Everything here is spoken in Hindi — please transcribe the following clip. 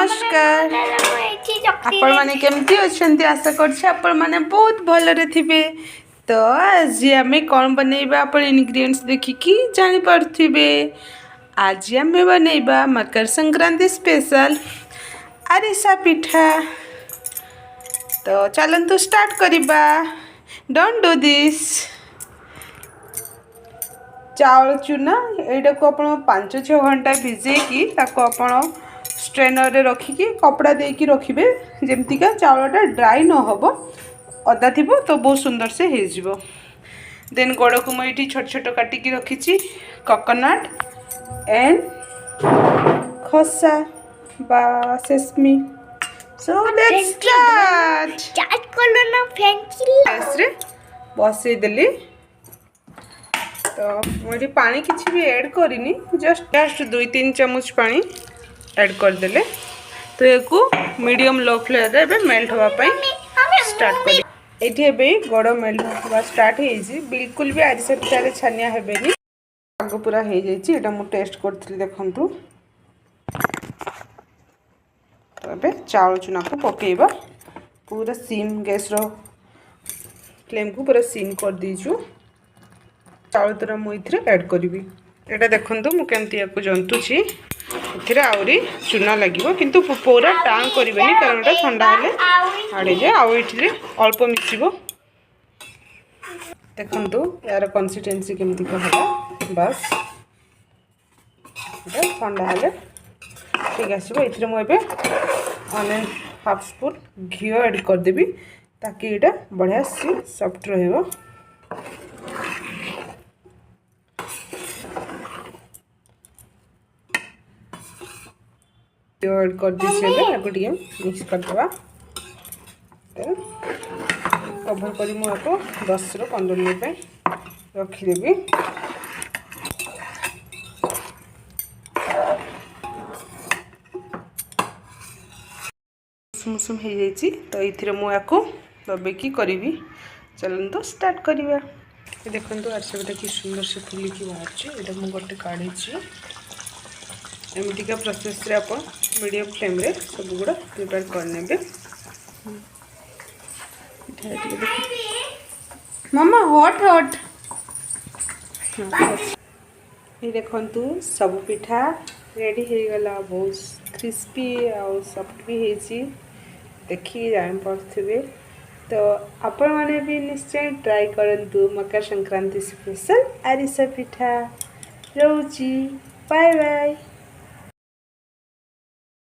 नमस्कार आपण माने केमती अछंती आशा करछि आपण माने बहुत भलरे थिबे। तो आज आमे कोन बनेबा आपण इंग्रेडिएंट्स देखिकी जानि परथिबे। आज आमे बनेबा मकर संक्रांति स्पेशल आरिसा पिठा। तो चलंतु स्टार्ट करिबा। Don't do this. चावल चूना एटा को आपण 5-6 घंटा भिजे की ताको आपण स्ट्रेनर रे रखिकी कपड़ा देकी रखिबे जेमतिका चावलटा ड्राई न होबो अदा थिबो तो बहुत सुंदर से हे जिवो। देन गोड़ को मैं ये छोट छोट काटिकी रखी कोकोनट एंड खसा बा सेसमी। सो लेट्स स्टार्ट कलो ना फेंकी गैस रे बसई देली। तो मुझे पानी किसी भी ऐड करिनी जस्ट 2-3 चम्मच पानी ऐड कर देले। तो ये मीडियम लो फ्लेम रे मेल्ट होगा स्टार्ट कर ये गोड़ मेल्ट होगा स्टार्ट हो बिल्कुल भी आरिसा पिठारे छानिया हेबेनी आग पूरा हो जाइए। मु टेस्ट करथि देखंतु। तो ये चावल चूना को पकेबा पूरा सिम गैस रो फ्लेम को पूरा सिम कर दीजु। चावल तरह मुझे ऐड करी एटा देखंतु मु केमती याको जंतुची एथिरे आउरी चूना लागिवो किंतु पूरा टांग करिवेनी कारण एटा ठंडा हेले आड़े जे आउ इठले अल्प मिसिबो। देखंतु यार कंसिस्टेंसी केमती कहला बस एटा ठंडा हेले ठीक आसीबो। एथिरे मु एबे 1.5 स्पून घी ऐड कर देबी ताकि एटा बढ़िया से सॉफ्ट रहइबो। ऐड कर दीजिए मिक्स कर देवा। कवर करी मुझे 10-15 मिनट रखीदेवी। सुम हो जाइए तो ये मुझे दबेकी करी। चलन तो स्टार्ट करवा। देखो आरिसा पिठा कि सुंदर से फुलिकी बाहर मुझे गोटे काढ़ी एमतीका प्रोसेस रे आप मीडियम फ्लेम रे सब गुड़ा प्रिपेयर करने। मामा हॉट हॉट ये देखंतु सब पिठा रेडी हो गला बहुत क्रिस्पी और सॉफ्ट भी होती देखिए जान पारे। तो आपण माने भी निश्चय ट्राई करंतु मकर संक्रांति स्पेशल आरिसा पिठा। रोची बाय बाय।